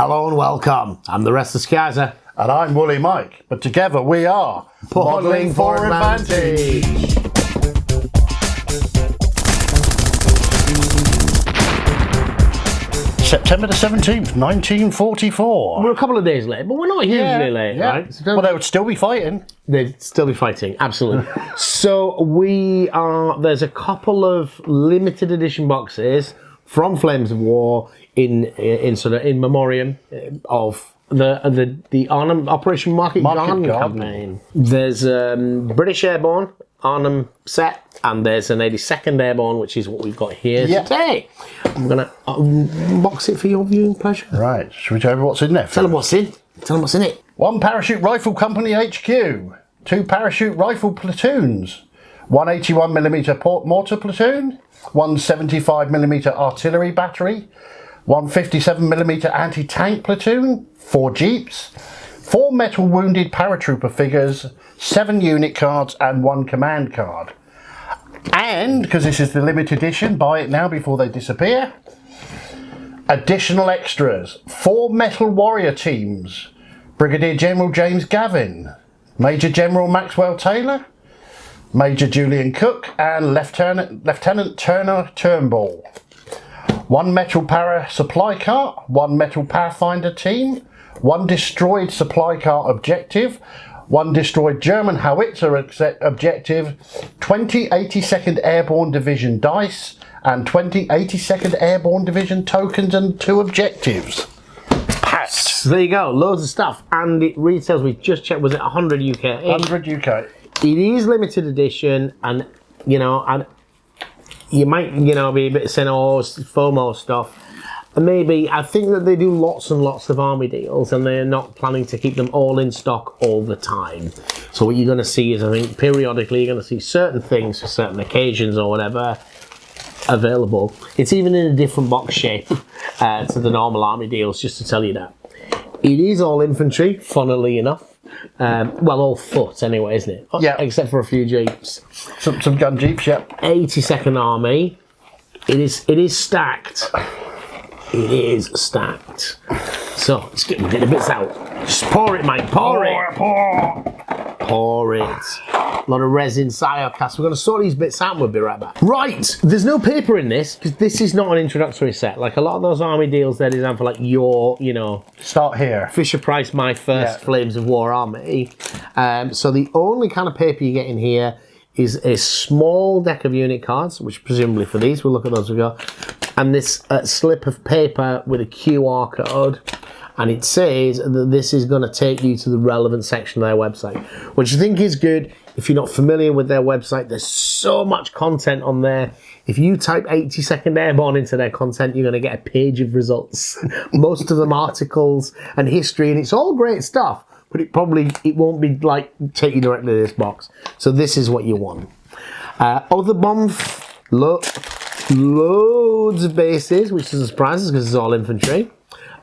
Hello and welcome. I'm the Restless Kaiser. And I'm Woolly Mike. But together we are Modelling for Advantage. September the 17th, 1944. We're a couple of days late, but we're not hugely late, right? Well, they would still be fighting. They'd still be fighting, absolutely. So there's a couple of limited edition boxes from Flames of War in memoriam of the Arnhem Operation Market Garden campaign. There's British Airborne Arnhem set, and there's an 82nd Airborne, which is what we've got here today. I'm gonna unbox it for your viewing pleasure. Right, should we tell you what's in there? Tell them what's in. Tell them what's in it. 1 Parachute Rifle Company HQ, 2 Parachute Rifle Platoons, 181mm Port Mortar Platoon, 1 75mm Artillery Battery, 1 57mm Anti-Tank Platoon, 4 Jeeps, 4 Metal Wounded Paratrooper figures, 7 unit cards and 1 command card. And, because this is the limited edition, buy it now before they disappear, additional extras, 4 Metal Warrior teams, Brigadier General James Gavin, Major General Maxwell Taylor, Major Julian Cook and Lieutenant Turner Turnbull. 1 Metal Para Supply Cart, 1 Metal Pathfinder team, 1 Destroyed Supply Cart objective, 1 Destroyed German Howitzer objective, 20 82nd Airborne Division dice, and 20 82nd Airborne Division tokens and 2 objectives. Packed. So there you go, loads of stuff. And it retails, we just checked, was it 100 UK? 100 UK. It is limited edition, and you might be a bit saying, oh, it's FOMO stuff. And maybe, I think that they do lots and lots of army deals, and they're not planning to keep them all in stock all the time. So what you're going to see is, I think, periodically you're going to see certain things for certain occasions or whatever available. It's even in a different box shape to the normal army deals, just to tell you that. It is all infantry, funnily enough. Well, all foot anyway, isn't it? Yeah. Except for a few jeeps. Some gun jeeps, yeah. 82nd Army. It is stacked. It is stacked. So let's get the bits out. Just pour it, Mike. Pour it. Pour it. A lot of resin Psyocast. We're going to sort these bits out and we'll be right back. Right. There's no paper in this because this is not an introductory set. Like a lot of those army deals, they're designed for like your, start here. Fisher Price, my first Flames of War army. So the only kind of paper you get in here is a small deck of unit cards, which presumably for these, we'll look at those we go, and this slip of paper with a QR code. And it says that this is going to take you to the relevant section of their website, which I think is good. If you're not familiar with their website, there's so much content on there. If you type 82nd Airborne into their content, you're going to get a page of results. Most of them articles and history, and it's all great stuff, but it won't be like take you directly to this box. So this is what you want. Other bomb, loads of bases, which is a surprise because it's all infantry.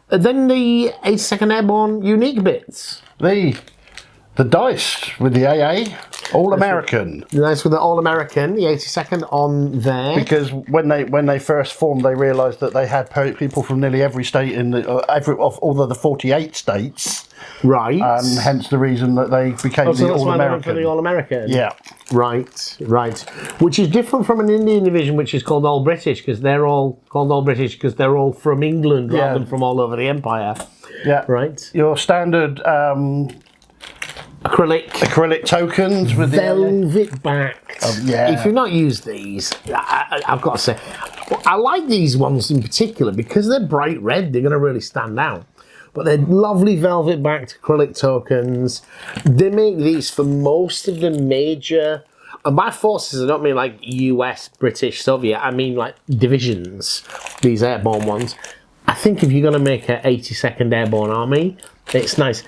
Then the 82nd Airborne unique bits. The dice with the AA, All-American. The dice with the All-American, the 82nd on there. Because when they first formed, they realised that they had people from nearly every state of all of the 48 states. Right. And hence the reason that they became the All-American. For the All-American. Yeah. Right. Which is different from an Indian division, which is called All British, because they're all called All British because they're all from England rather than from all over the empire. Yeah. Right. Your standard acrylic tokens with velvet backed. If you've not used these, I've got to say, I like these ones in particular because they're bright red. They're going to really stand out. But they're lovely velvet backed acrylic tokens. They make these for most of the major, and by forces I don't mean like US, British, Soviet, I mean like divisions, these airborne ones. I think if you're going to make an 82nd Airborne Army, it's nice.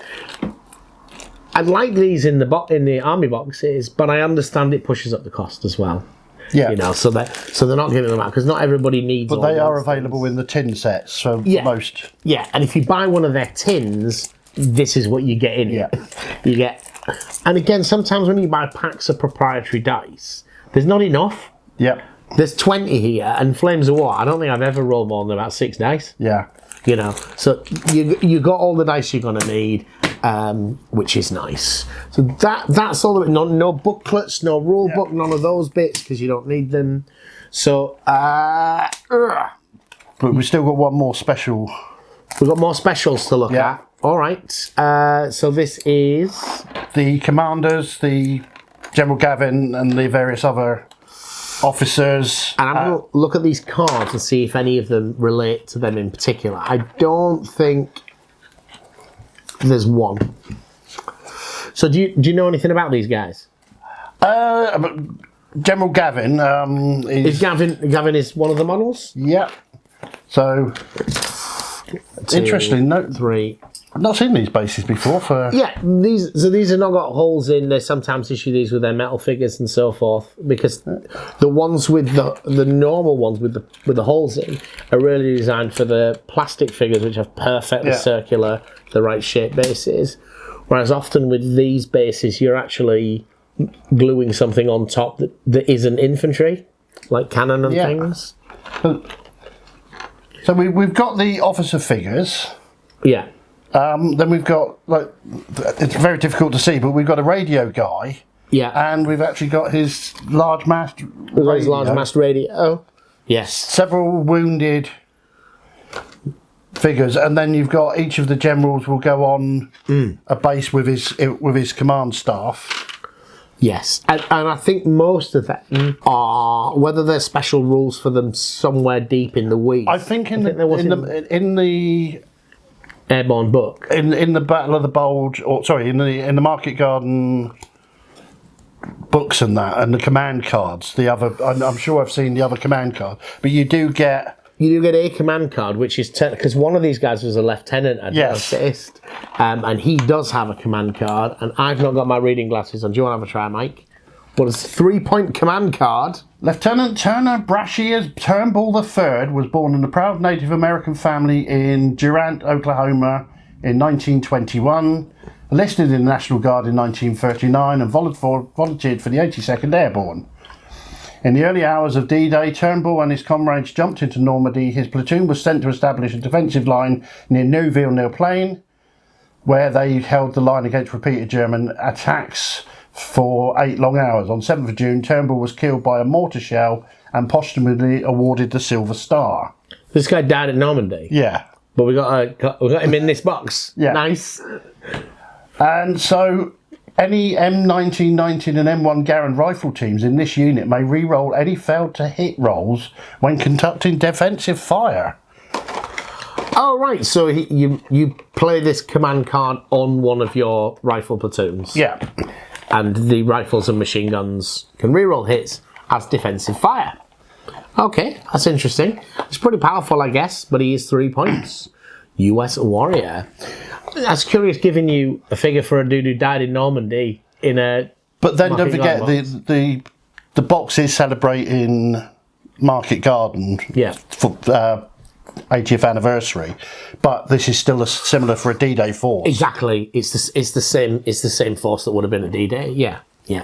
I like these in the army boxes, but I understand it pushes up the cost as well. Yeah. So they're not giving them out because not everybody needs. But they are available in the tin sets for most. Yeah, and if you buy one of their tins, this is what you get in it. You get, and again, sometimes when you buy packs of proprietary dice, there's not enough. Yeah. There's 20 here, and Flames of War, I don't think I've ever rolled more than about 6 dice. Yeah. You know, so you got all the dice you're gonna need, which is nice. So that's all. No booklets, no rule book, none of those bits because you don't need them. So, but we've still got one more special. We've got more specials to look at. All right. So this is the commanders, the General Gavin, and the various other officers. And I'm going to look at these cards and see if any of them relate to them in particular. I don't think there's one. So do you know anything about these guys? General Gavin is Gavin is one of the models? Yeah. So interesting. No, 3. I've not seen these bases before. These are not got holes in. They sometimes issue these with their metal figures and so forth because the ones with the normal ones with the holes in are really designed for the plastic figures, which have perfectly circular, the right shape bases. Whereas often with these bases, you're actually gluing something on top that isn't infantry, like cannon and things. So we've got the officer figures. Yeah. Then we've got, like, it's very difficult to see, but we've got a radio guy. Yeah. And we've actually got his large mast radio. His large mast radio. Yes. Several wounded figures, and then you've got each of the generals will go on a base with his command staff. Yes, and I think most of them are, whether there's special rules for them somewhere deep in the weeds. I think in the Airborne book, in the Battle of the Bulge, or sorry, in the Market Garden books and the command cards. I'm sure I've seen the other command card, but you do get a command card, which is because one of these guys was a lieutenant, I noticed, and he does have a command card, and I've not got my reading glasses on. Do you want to have a try, Mike? Well, it's a 3-point command card. Lieutenant Turner Brashear Turnbull III was born in a proud Native American family in Durant, Oklahoma in 1921, enlisted in the National Guard in 1939 and volunteered for the 82nd Airborne. In the early hours of D-Day, Turnbull and his comrades jumped into Normandy. His platoon was sent to establish a defensive line near Neuville-Neuplain, where they held the line against repeated German attacks for 8 long hours. On 7th of June, Turnbull was killed by a mortar shell and posthumously awarded the Silver Star. This guy died at Normandy? Yeah. But we got him in this box. Yeah. Nice. And so any M1919 and M1 Garand rifle teams in this unit may re-roll any failed to hit rolls when conducting defensive fire. Oh, right. So you play this command card on one of your rifle platoons. Yeah. And the rifles and machine guns can re-roll hits as defensive fire. Okay, that's interesting. It's pretty powerful, I guess, but he is 3 points. US warrior. That's curious, giving you a figure for a dude who died in Normandy in a... But then don't forget, the box is celebrating Market Garden for 80th anniversary, but this is still similar for a D-Day force. Exactly, it's the same force that would have been a D-Day. Yeah,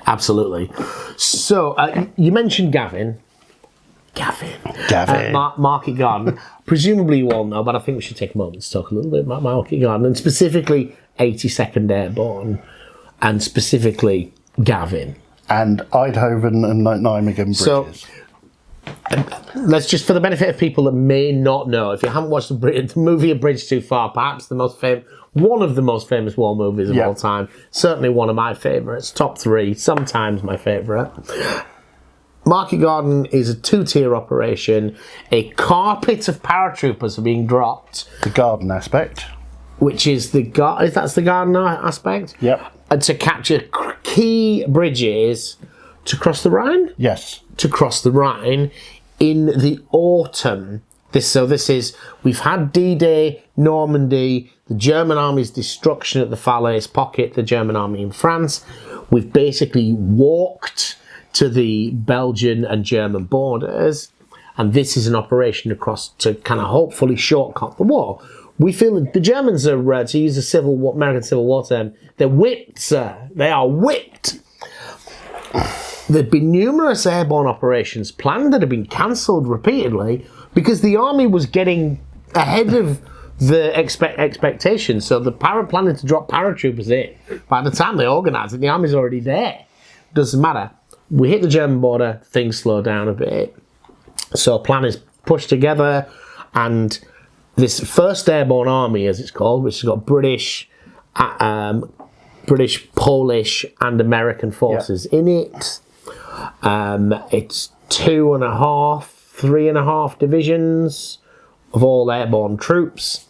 absolutely. So you mentioned Gavin. Market Garden. Presumably you all know, but I think we should take a moment to talk a little bit about Market Garden, and specifically 82nd Airborne, and specifically Gavin. And Eindhoven and Nijmegen bridges. So, let's just, for the benefit of people that may not know, if you haven't watched the movie A Bridge Too Far, perhaps one of the most famous war movies of all time, certainly one of my favourites, top 3, sometimes my favourite. Market Garden is a 2-tier operation. A carpet of paratroopers are being dropped. The garden aspect. Which is that's the garden aspect? Yep. And to capture key bridges to cross the Rhine? Yes. To cross the Rhine in the autumn. We've had D-Day, Normandy, the German army's destruction at the Falaise Pocket, the German army in France. We've basically walked to the Belgian and German borders, and this is an operation across to kind of hopefully shortcut the war. We feel that the Germans are, to use a American Civil War term, they're whipped, sir. They are whipped. There'd been numerous airborne operations planned that have been cancelled repeatedly because the army was getting ahead of the expectation. So the planning to drop paratroopers in. By the time they organise it, the army's already there. Doesn't matter. We hit the German border, things slow down a bit. So a plan is pushed together, and this first Airborne Army, as it's called, which has got British, Polish, and American forces in it. It's 2.5, 3.5 divisions of all airborne troops.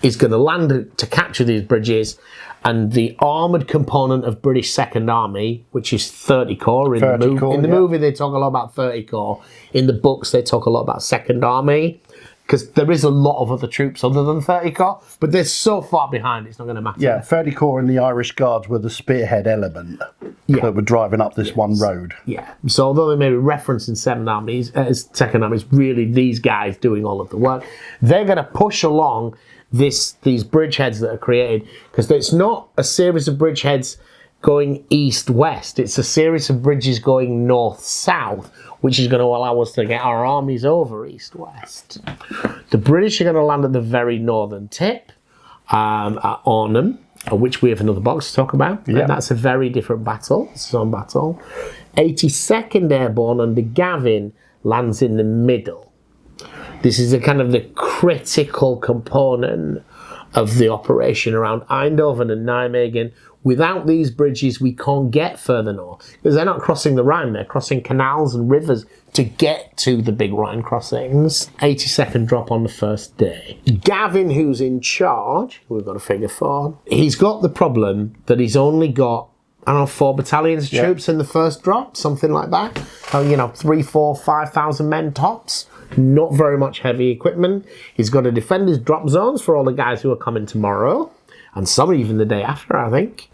Is going to land to capture these bridges, and the armoured component of British Second Army, which is 30 corps. In the movie, they talk a lot about 30 corps. In the books, they talk a lot about Second Army, because there is a lot of other troops other than 30 corps, but they're so far behind, it's not going to matter. Yeah, 30 corps and the Irish Guards were the spearhead element that were driving up this one road. Yeah, so although they may be referencing Second Armies, really these guys doing all of the work. They're going to push along these bridgeheads that are created, because it's not a series of bridgeheads going east-west, it's a series of bridges going north-south, which is going to allow us to get our armies over east-west. The British are going to land at the very northern tip, at Arnhem, which we have another box to talk about. And that's a very different battle. It's its own battle. 82nd Airborne under Gavin lands in the middle. This is a kind of the critical component of the operation around Eindhoven and Nijmegen. Without these bridges, we can't get further north, because they're not crossing the Rhine, they're crossing canals and rivers to get to the big Rhine crossings. 82nd drop on the first day. Gavin, who's in charge, we've got a figure for, he's got the problem that he's only got, 4 battalions of troops in the first drop, something like that. 3, 4, 5,000 men tops. Not very much heavy equipment. He's got to defend his drop zones for all the guys who are coming tomorrow, and some even the day after, I think,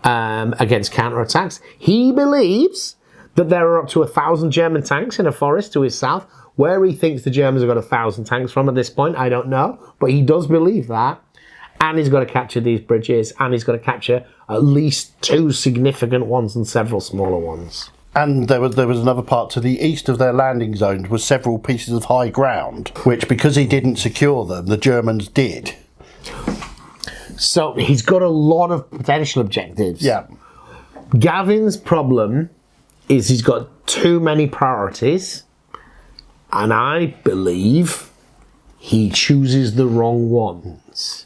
against counterattacks. He believes that there are up to 1,000 German tanks in a forest to his south. Where he thinks the Germans have got 1,000 tanks from at this point, I don't know, but he does believe that. And he's got to capture these bridges, and he's got to capture at least 2 significant ones and several smaller ones. And there was another part to the east of their landing zones was several pieces of high ground, which, because he didn't secure them, the Germans did. So he's got a lot of potential objectives. Yeah. Gavin's problem is he's got too many priorities, and I believe he chooses the wrong ones.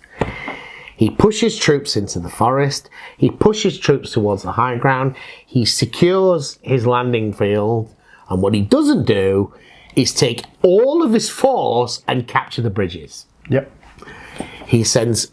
He pushes troops into the forest, he pushes troops towards the high ground, he secures his landing field, and what he doesn't do is take all of his force and capture the bridges. Yep. He sends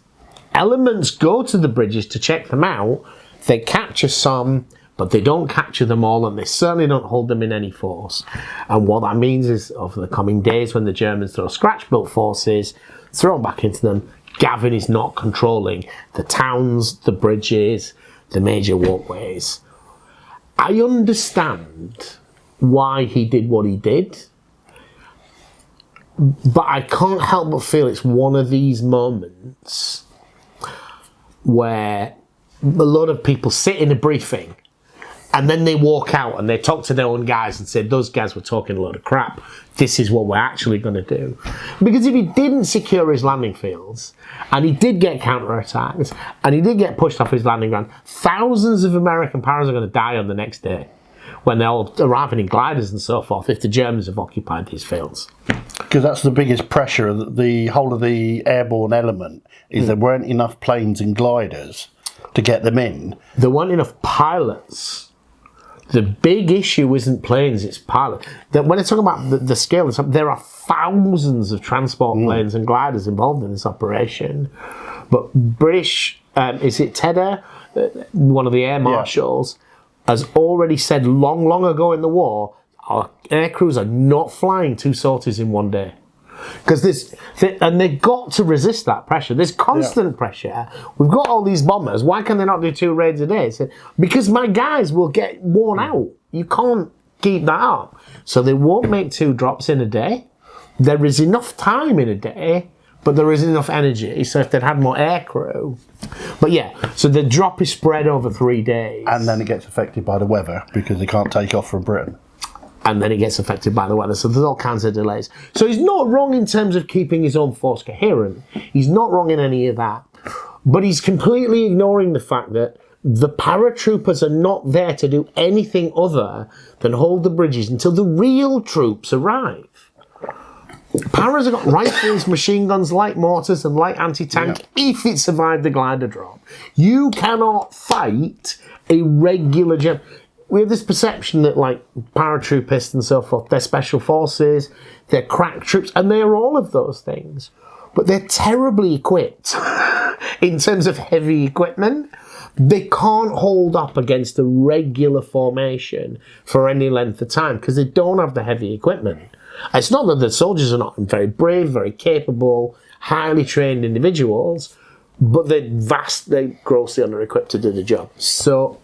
elements go to the bridges to check them out, they capture some, but they don't capture them all, and they certainly don't hold them in any force. And what that means is, over the coming days, when the Germans throw scratch-built forces, throw them back into them, Gavin is not controlling the towns, the bridges, the major walkways. I understand why he did what he did, but I can't help but feel it's one of these moments where a lot of people sit in a briefing and then they walk out and they talk to their own guys and say, those guys were talking a lot of crap. This is what we're actually going to do. Because if he didn't secure his landing fields, and he did get counterattacks, and he did get pushed off his landing ground, thousands of American pilots are going to die on the next day when they're all arriving in gliders and so forth, if the Germans have occupied these fields. Because that's the biggest pressure, the whole of the airborne element, is there weren't enough planes and gliders to get them in. There weren't enough pilots. The big issue isn't planes, it's pilots. When I talk about the scale, there are thousands of transport planes and gliders involved in this operation. But British, is it Tedder, one of the air marshals, has already said long ago in the war, our air crews are not flying 2 sorties in one day. Because and they've got to resist that pressure. There's constant pressure. We've got all these bombers. Why can they not do 2 raids a day? Because my guys will get worn out. You can't keep that up. So they won't make 2 drops in a day. There is enough time in a day, but there isn't enough energy. So if they'd had more air crew. But yeah, so the drop is spread over 3 days. And then it gets affected by the weather because they can't take off from Britain. and then it gets affected by the weather. So there's all kinds of delays. So he's not wrong in terms of keeping his own force coherent. He's not wrong in any of that. But he's completely ignoring the fact that the paratroopers are not there to do anything other than hold the bridges until the real troops arrive. Paras have got rifles, machine guns, light mortars, and light anti-tank if it survived the glider drop. You cannot fight a regular jet. We have this perception that, like, paratroopists and so forth, they're special forces, they're crack troops, and they are all of those things. But they're terribly equipped in terms of heavy equipment. They can't hold up against a regular formation for any length of time because they don't have the heavy equipment. It's not that the soldiers are not very brave, very capable, highly trained individuals, but they're grossly under-equipped to do the job. So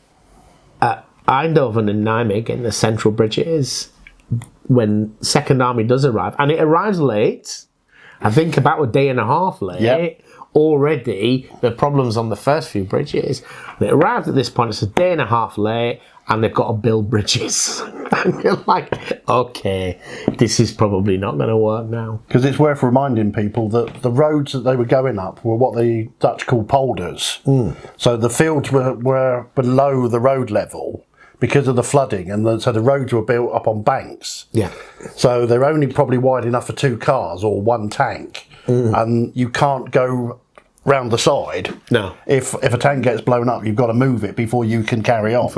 at Eindhoven and Nijmegen in the central bridges, when Second Army does arrive, and it arrives late, I think about a day and a half late, already the problems on the first few bridges. They arrived at this point, it's a day and a half late, and they've got to build bridges. And you're like, okay, this is probably not going to work now. Because it's worth reminding people that the roads that they were going up were what the Dutch call polders. So the fields were below the road level because of the flooding, and so the roads were built up on banks. Yeah. So they're only probably wide enough for 2 cars or 1 tank, and you can't go round the side. No. If a tank gets blown up, you've got to move it before you can carry on.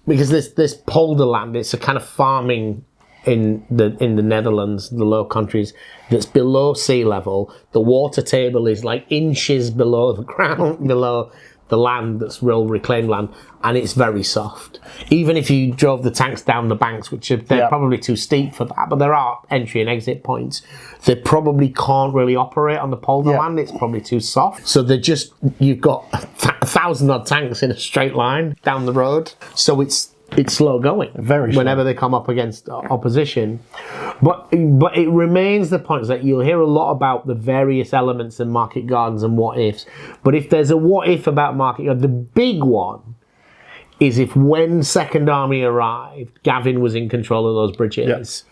Because this polder land, it's a kind of farming in the Netherlands, the Low Countries, that's below sea level. The water table is like inches below the ground, below the land that's real reclaimed land, and it's very soft. Even if you drove the tanks down the banks, which they're probably too steep for that, but there are entry and exit points, they probably can't really operate on the polder land. It's probably too soft. So you've got 1,000 odd tanks in a straight line down the road. So it's slow going. Very slow. Whenever they come up against opposition. But it remains the point that you'll hear a lot about the various elements in market gardens and what ifs. But if there's a what if about market garden, the big one is if when Second Army arrived, Gavin was in control of those bridges,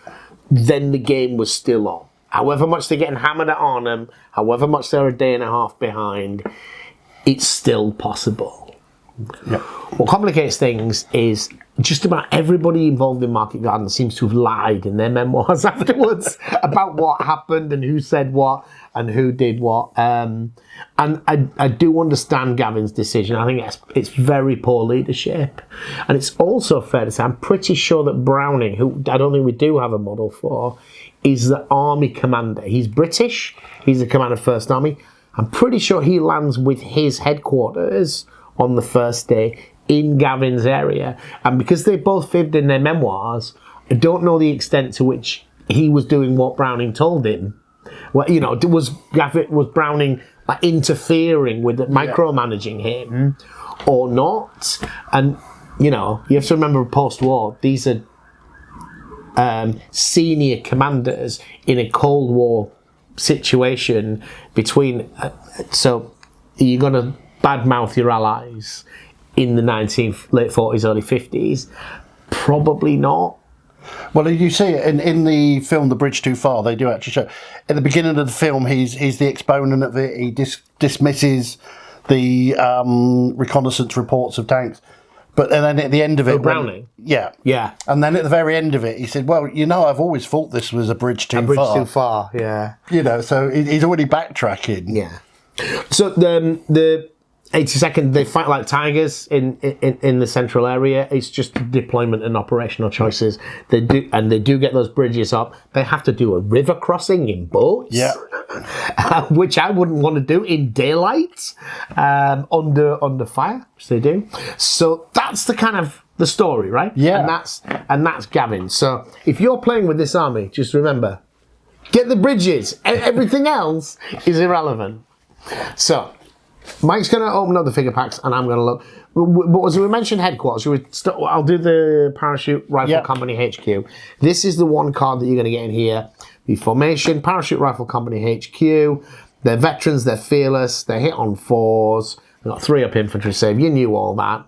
then the game was still on. However much they're getting hammered at Arnhem, however much they're a day and a half behind, it's still possible. Yep. What complicates things is just about everybody involved in Market Garden seems to have lied in their memoirs afterwards about what happened and who said what and who did what. And I do understand Gavin's decision. I think it's very poor leadership. And it's also fair to say, I'm pretty sure that Browning, who I don't think we do have a model for, is the army commander. He's British. He's the commander of First Army. I'm pretty sure he lands with his headquarters on the first day in Gavin's area. And because they both fibbed in their memoirs, I don't know the extent to which he was doing what Browning told him. Well, you know, was Browning like interfering with it, micromanaging him or not? And, you know, you have to remember post-war, these are senior commanders in a Cold War situation between... so you're going to badmouth your allies in the late 40s, early 50s? Probably not. Well, you see it in the film The Bridge Too Far. They do actually show at the beginning of the film he's the exponent of it. He dismisses the reconnaissance reports of tanks, but then at the end of it, Browning, and then at the very end of it, he said, "Well, you know, I've always thought this was a bridge too far." You know, so he's already backtracking. Yeah. So the 82nd, they fight like tigers in the central area. It's just deployment and operational choices. They do get those bridges up. They have to do a river crossing in boats, which I wouldn't want to do in daylight, under fire, which they do. So that's the kind of the story, right? Yeah, and that's Gavin. So if you're playing with this army, just remember, get the bridges. Everything else is irrelevant. So Mike's going to open up the figure packs and I'm going to look. But as we mentioned headquarters, I'll do the Parachute Rifle Company HQ. This is the one card that you're going to get in here. The formation, Parachute Rifle Company HQ. They're veterans, they're fearless, they hit on 4s. They've got 3 up infantry save. You knew all that.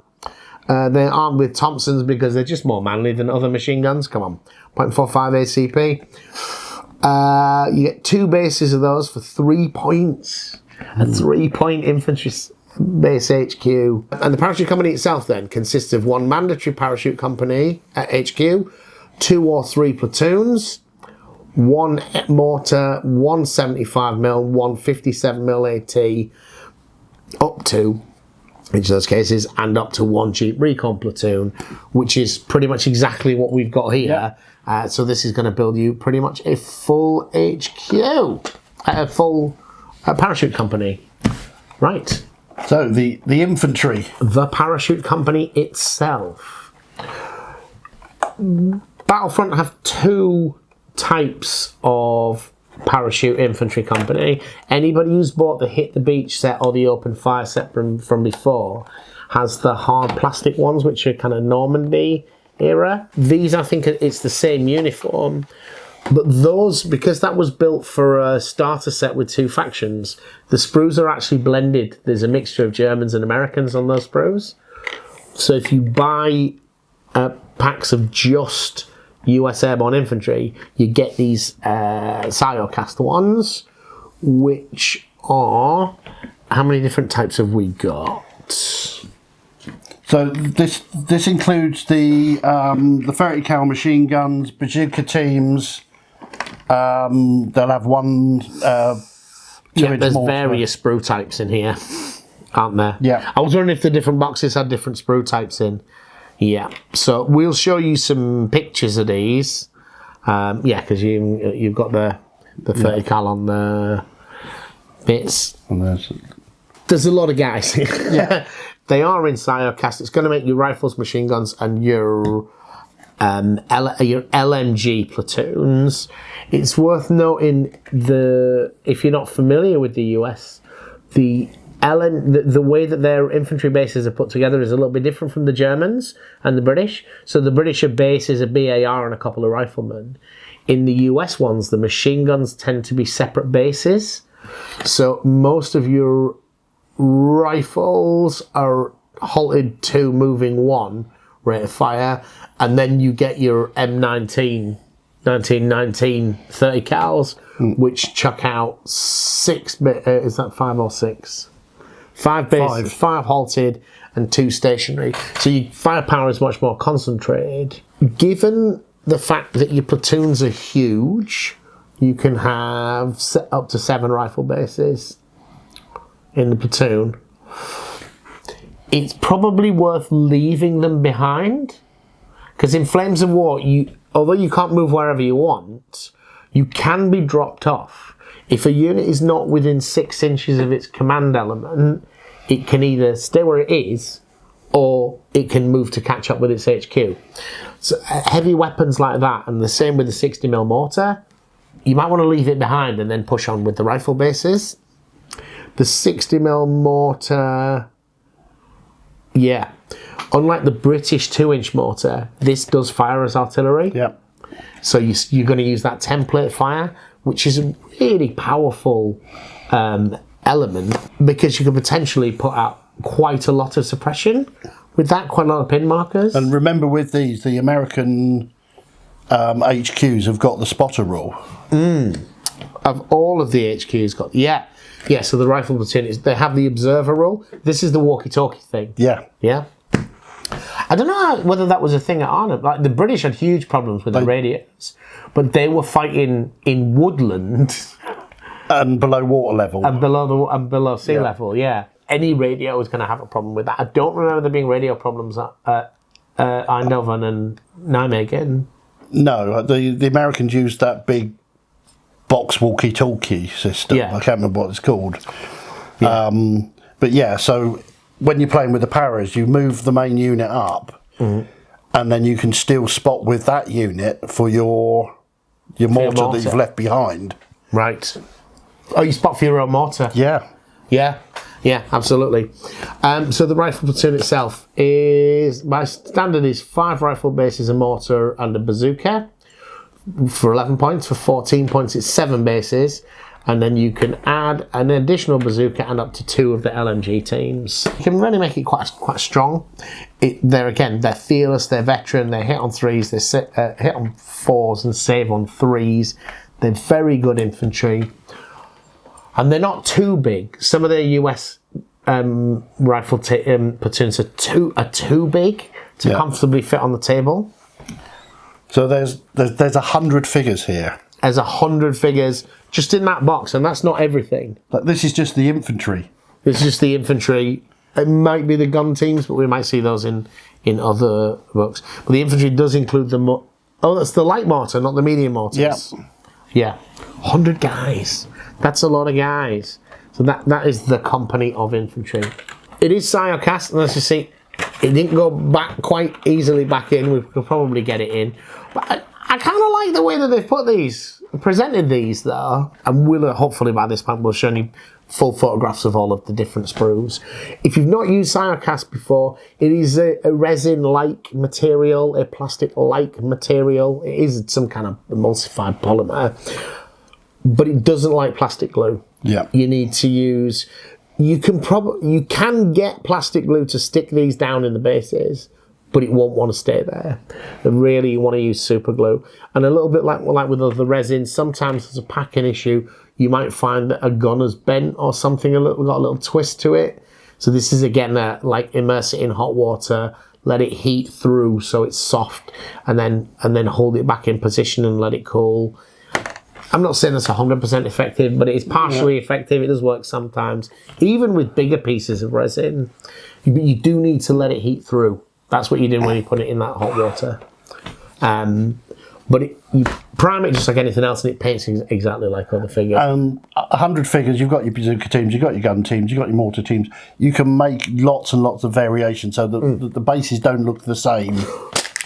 They're armed with Thompsons because they're just more manly than other machine guns. Come on, 0.45 ACP. You get 2 bases of those for 3 points. A 3-point infantry base HQ. And the parachute company itself then consists of 1 mandatory parachute company at HQ, 2 or 3 platoons, 1 mortar, 1 75mm, 1 57mm AT, up to, in those cases, and up to 1 Jeep Recon platoon, which is pretty much exactly what we've got here. Yeah. So this is going to build you pretty much a full HQ, a full parachute company. Right. So the infantry. The parachute company itself. Battlefront have 2 types of parachute infantry company. Anybody who's bought the Hit the Beach set or the Open Fire set from before has the hard plastic ones, which are kind of Normandy era. These, I think, it's the same uniform, but those, because that was built for a starter set with 2 factions, the sprues are actually blended. There's a mixture of Germans and Americans on those sprues. So if you buy packs of just US Airborne infantry, you get these Siocast ones, which are, how many different types have we got? So this includes the 30 cal machine guns, bazooka teams. They'll have 1 2-inch there's mortar. various sprue types in here, aren't there? Yeah. I was wondering if the different boxes had different sprue types in. Yeah, so we'll show you some pictures of these. Yeah, because you've got the 30 cal on the bits. There's a lot of guys. Yeah. They are in Siocast. It's going to make your rifles, machine guns, and your LMG platoons. It's worth noting if you're not familiar with the US, the way that their infantry bases are put together is a little bit different from the Germans and the British. So the British base is a BAR and a couple of riflemen. In the US ones, the machine guns tend to be separate bases. So most of your rifles are halted 2, moving 1 rate of fire, and then you get your M19, 1919 30 cals, which chuck out 6 is that 5 or 6? 5 bases, 5 halted and 2 stationary. So your firepower is much more concentrated. Given the fact that your platoons are huge, you can have up to 7 rifle bases in the platoon. It's probably worth leaving them behind, because in Flames of War, although you can't move wherever you want, you can be dropped off. If a unit is not within 6 inches of its command element, it can either stay where it is, or it can move to catch up with its HQ. So heavy weapons like that, and the same with the 60mm mortar, you might want to leave it behind and then push on with the rifle bases. The 60mm mortar, yeah, unlike the British 2-inch mortar, this does fire as artillery. Yeah. So you're going to use that template fire, which is a really powerful element, because you can potentially put out quite a lot of suppression with that, quite a lot of pin markers. And remember, with these, the American HQs have got the spotter rule. Of all of the HQs got, yeah, so the rifle platoon, they have the observer rule. This is the walkie-talkie thing. Yeah. Yeah. I don't know whether that was a thing at Arnhem. Like, the British had huge problems with the radios, but they were fighting in woodland And below water level. and below sea level. Yeah, any radio was going to have a problem with that. I don't remember there being radio problems at Eindhoven and Nijmegen. No, the Americans used that big box walkie-talkie system. Yeah. I can't remember what it's called. Yeah. But yeah, so when you're playing with the paras, you move the main unit up, and then you can still spot with that unit for your mortar that you've left behind. Right. Oh, you spot for your own mortar. Yeah. Yeah, absolutely. So the rifle platoon itself is, by standard, is 5 rifle bases, a mortar, and a bazooka for 11 points. For 14 points, it's 7 bases. and then you can add an additional bazooka and up to 2 of the LMG teams. You can really make it quite strong. They're fearless, they're veteran, they hit on 3s, they hit on 4s and save on 3s. They're very good infantry, and they're not too big. Some of their US rifle platoons are too big to comfortably fit on the table. So there's 100 figures here. There's 100 figures just in that box, and that's not everything. But this is just the infantry. It's just the infantry. It might be the gun teams, but we might see those in other books. But the infantry does include the... that's the light mortar, not the medium mortars. Yeah. 100 guys. That's a lot of guys. So that is the company of infantry. It is Siocast, and as you see, it didn't go back quite easily back in. We could probably get it in. But I kind of like the way that they've presented these, though. And we'll hopefully by this point we'll show you full photographs of all of the different sprues. If you've not used Siocast before, it is a resin-like material, a plastic-like material. It is some kind of emulsified polymer, but it doesn't like plastic glue. Yeah. You need to use... You can get plastic glue to stick these down in the bases, but it won't want to stay there. And really, you want to use super glue. And a little bit like with other resins, sometimes there's a packing issue. You might find that a gun has bent or something, got a little twist to it. So this is again like immerse it in hot water, let it heat through so it's soft, and then hold it back in position and let it cool. I'm not saying that's 100% effective, but it is partially effective. It does work sometimes. Even with bigger pieces of resin, you do need to let it heat through. That's what you do when you put it in that hot water. But you prime it just like anything else, and it paints exactly like other figures. 100 figures, you've got your bazooka teams, you've got your gun teams, you've got your mortar teams. You can make lots and lots of variations so that the bases don't look the same.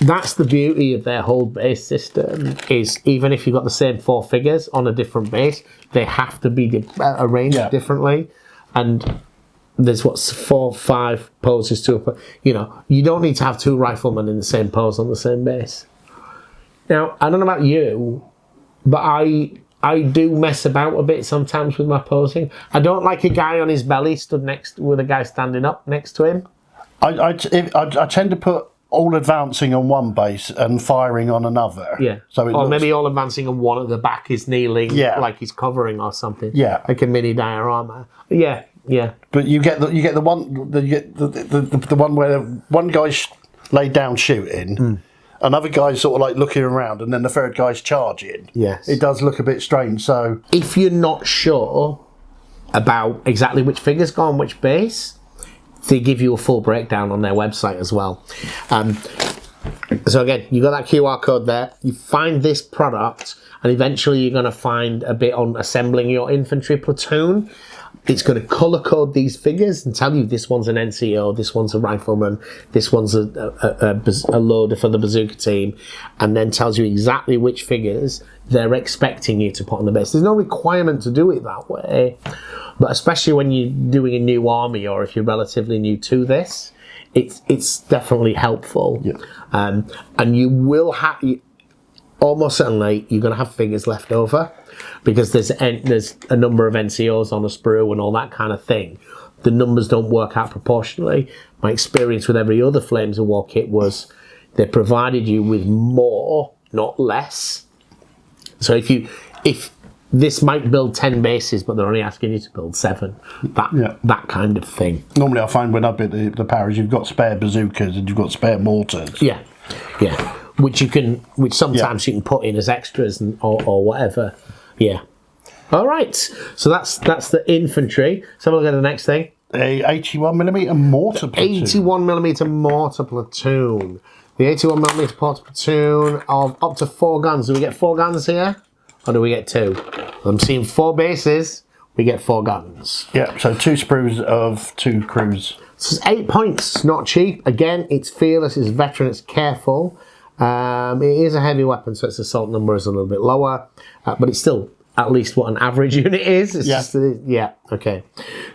That's the beauty of their whole base system, is even if you've got the same 4 figures on a different base, they have to be arranged differently. And there's 4, 5 poses to you don't need to have 2 riflemen in the same pose on the same base. Now, I don't know about you, but I do mess about a bit sometimes with my posing. I don't like a guy on his belly stood next with a guy standing up next to him. I tend to put all advancing on one base and firing on another. Yeah. So or maybe all advancing and one at the back is kneeling, like he's covering or something. Yeah. Like a mini diorama. Yeah. Yeah. But you get the one where one guy's laid down shooting, another guy's sort of like looking around, and then the third guy's charging. Yes. It does look a bit strange. So if you're not sure about exactly which figures go on which base, they give you a full breakdown on their website as well. So again, you got that QR code there. You find this product, and eventually you're going to find a bit on assembling your infantry platoon. It's going to color code these figures and tell you this one's an NCO, this one's a rifleman, this one's a loader for the bazooka team, and then tells you exactly which figures they're expecting you to put on the base. There's no requirement to do it that way, but especially when you're doing a new army or if you're relatively new to this, it's definitely helpful. Yeah. And you will have, almost certainly, you're going to have figures left over, because there's a number of NCOs on a sprue and all that kind of thing. The numbers don't work out proportionally. My experience with every other Flames of War kit was they provided you with more, not less. So if this might build 10 bases, but they're only asking you to build 7, that kind of thing. Normally I find when I build the Paras, you've got spare bazookas and you've got spare mortars. Yeah. Which sometimes you can put in as extras or whatever. Yeah. All right. So that's the infantry. So we'll go to the next thing. A 81mm mortar platoon. 81mm mortar platoon. The 81mm mortar platoon of up to 4 guns. Do we get 4 guns here, or do we get 2? I'm seeing 4 bases. We get 4 guns. Yeah. So 2 sprues of 2 crews. So it's 8 points. It's not cheap. Again, it's fearless. It's veteran. It's careful. It is a heavy weapon, so its assault number is a little bit lower, but it's still at least what an average unit is. It's just, okay.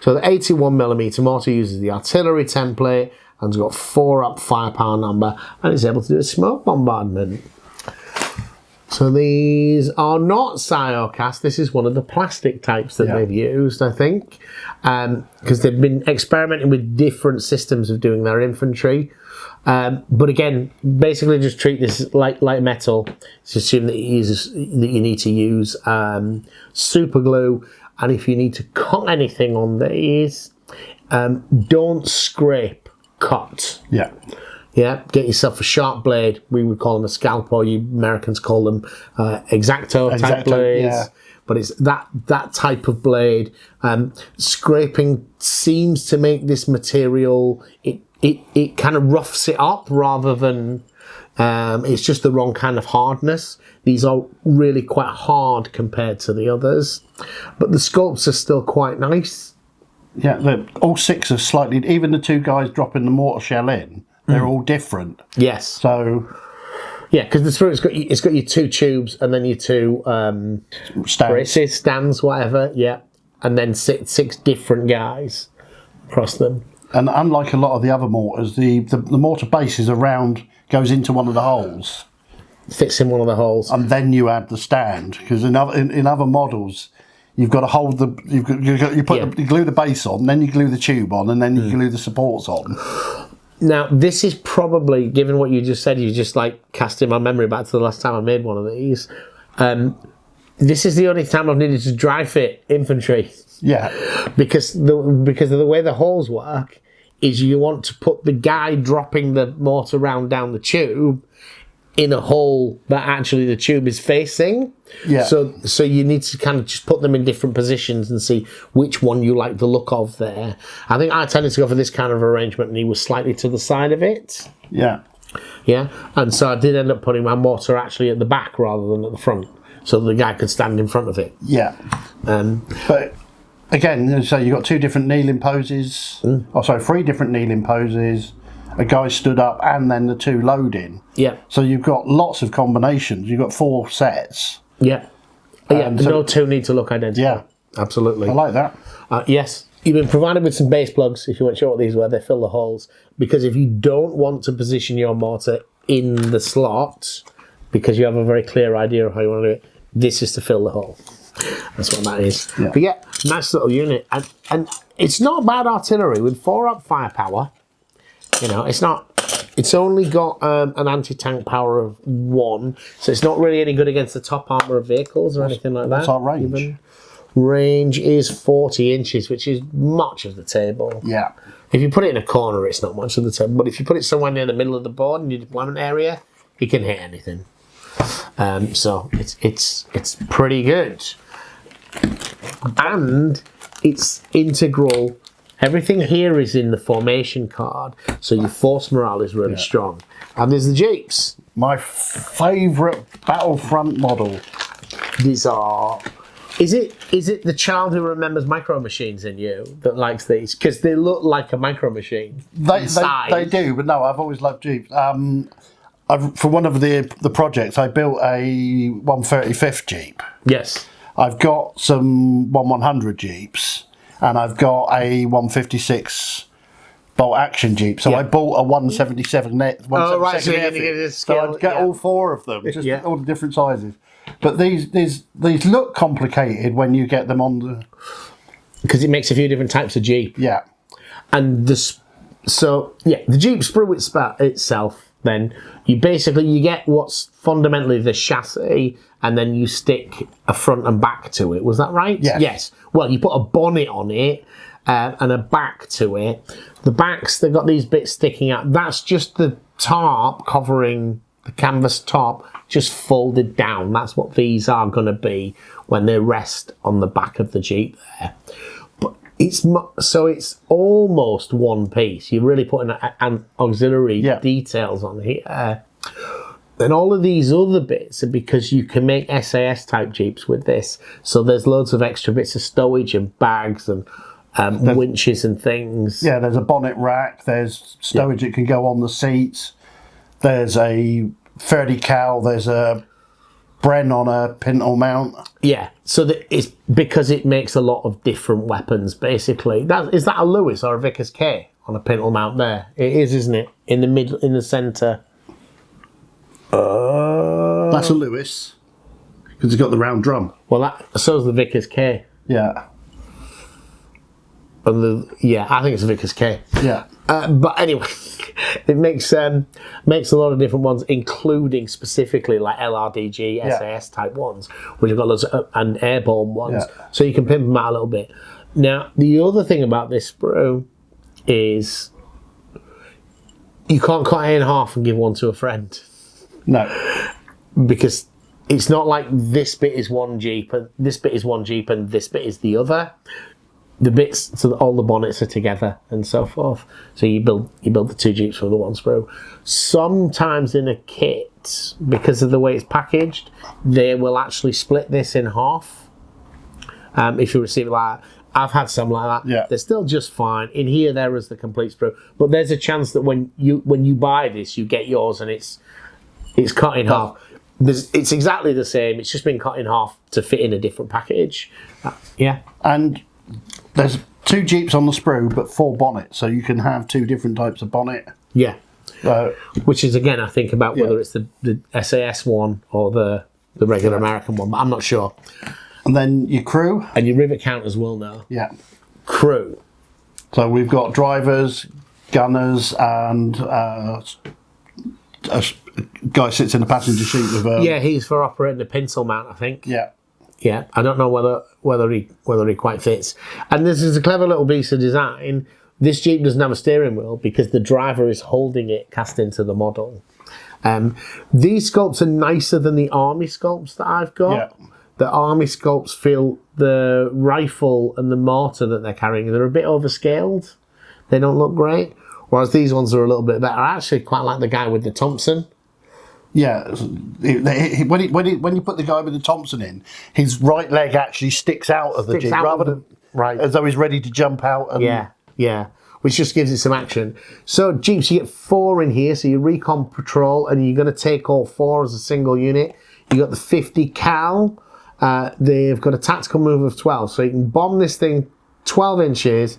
So the 81mm mortar uses the artillery template and it's got 4 up firepower number, and it's able to do a smoke bombardment. So these are not Cyocast. This is one of the plastic types that they've used, I think, because they've been experimenting with different systems of doing their infantry. But again, basically just treat this like metal. Just assume that you need to use super glue, and if you need to cut anything on these, don't scrape, cut. Yeah. Yeah, get yourself a sharp blade. We would call them a scalpel. You Americans call them X-acto type blades. Yeah. But it's that type of blade. Scraping seems to make this material, it kind of roughs it up rather than, it's just the wrong kind of hardness. These are really quite hard compared to the others. But the sculpts are still quite nice. Yeah, all 6 are slightly, even the 2 guys dropping the mortar shell in, they're all different. Yes. So, yeah, because the spirit's got your 2 tubes and then your 2 braces, stands, whatever. Yeah, and then 6 different guys across them. And unlike a lot of the other mortars, the mortar base is around, goes into one of the holes, fits in one of the holes, and then you add the stand. Because in other models, you've got to hold you glue the base on, then you glue the tube on, and then you glue the supports on. Now, this is probably, given what you just said, you just like casting my memory back to the last time I made one of these. This is the only time I've needed to dry fit infantry. Yeah. Because of the way the holes work, is you want to put the guy dropping the mortar round down the tube in a hole that actually the tube is facing. Yeah. So you need to kind of just put them in different positions and see which one you like the look of there. I think I tended to go for this kind of arrangement, and he was slightly to the side of it. Yeah. Yeah. And so I did end up putting my mortar actually at the back rather than at the front, so the guy could stand in front of it. Yeah. But again, so you've got 2 different kneeling poses. 3 different kneeling poses. A guy stood up, and then the 2 loading. Yeah. So you've got lots of combinations. You've got 4 sets. Yeah. No 2 need to look identical. Yeah. Absolutely. I like that. Yes. You've been provided with some base plugs, if you weren't sure what these were. They fill the holes. Because if you don't want to position your mortar in the slot, because you have a very clear idea of how you want to do it, this is to fill the hole. That's what that is. Yeah. But yeah, nice little unit. And it's not bad artillery with 4 up firepower. You know, it's only got an anti-tank power of 1, so it's not really any good against the top armour of vehicles or anything like that. What's our range? Even. Range is 40 inches, which is much of the table. Yeah. If you put it in a corner, it's not much of the table, but if you put it somewhere near the middle of the board in your deployment area, it can hit anything. So it's pretty good. And it's integral. Everything here is in the formation card, so your force morale is really strong. And there's the Jeeps. My favourite Battlefront model. These are... Is it the child who remembers Micro Machines in you that likes these? Because they look like a Micro Machine. They do, but no, I've always loved Jeeps. For one of the projects, I built a 135th Jeep. Yes. I've got some 100 Jeeps. And I've got a 156 bolt action Jeep. So I bought a 177 net. Oh, right. So you're going to get this scale. So I'd get all 4 of them, just all the different sizes. But these look complicated when you get them on the... Because it makes a few different types of Jeep. Yeah. And the Jeep sprue itself, then, you get what's fundamentally the chassis, and then you stick a front and back to it. Was that right? Yes. Yes. Well, you put a bonnet on it and a back to it. The backs, they've got these bits sticking out. That's just the tarp covering the canvas top, just folded down. That's what these are going to be when they rest on the back of the Jeep there. But it's almost one piece. You're really putting an auxiliary details on here. And all of these other bits are because you can make SAS type Jeeps with this. So there's loads of extra bits of stowage and bags and winches and things. Yeah, there's a bonnet rack. There's stowage that can go on the seats. There's a 30 cal. There's a Bren on a pintle mount. Yeah, so it's because it makes a lot of different weapons, basically. Is that a Lewis or a Vickers K on a pintle mount there? It is, isn't it? In the middle, in the centre. That's a Lewis, because it's got the round drum. Well, so's the Vickers K. Yeah. Yeah, I think it's a Vickers K. Yeah. But anyway, it makes a lot of different ones, including specifically like LRDG, SAS type ones, which have got lots of, and airborne ones. Yeah. So you can pimp them out a little bit. Now, the other thing about this sprue is you can't cut it in half and give one to a friend. No. Because it's not like this bit is one Jeep and this bit is one Jeep and this bit is the other. The bits, so that all the bonnets are together and so forth. So you build the two Jeeps for the one sprue. Sometimes in a kit, because of the way it's packaged, they will actually split this in half. If you receive it like that. I've had some like that. Yeah. They're still just fine. In here, there is the complete sprue. But there's a chance that when you buy this, you get yours and it's cut in half. It's exactly the same. It's just been cut in half to fit in a different package. Yeah. And there's two Jeeps on the sprue, but 4 bonnets, so you can have 2 different types of bonnet. Yeah. Which is, again, I think about whether it's the SAS one or the regular American one, but I'm not sure. And then your crew. And your rivet counters will know. Yeah. Crew. So we've got drivers, gunners, and a guy sits in the passenger seat with a... Yeah, he's for operating the pintle mount, I think. Yeah. Yeah, I don't know whether he quite fits. And this is a clever little piece of design. This Jeep doesn't have a steering wheel because the driver is holding it cast into the model. These sculpts are nicer than the Army sculpts that I've got. Yeah. The Army sculpts feel the rifle and the mortar that they're carrying, they're a bit overscaled. They don't look great. Whereas these ones are a little bit better. I actually quite like the guy with the Thompson. Yeah, when you put the guy with the Thompson in, his right leg actually sticks out of the Jeep rather than as though he's ready to jump out. And yeah, which just gives it some action. So Jeeps, you get 4 in here, so you recon patrol, and you're going to take all 4 as a single unit. You got the 50 cal. They've got a tactical move of 12, so you can bomb this thing 12 inches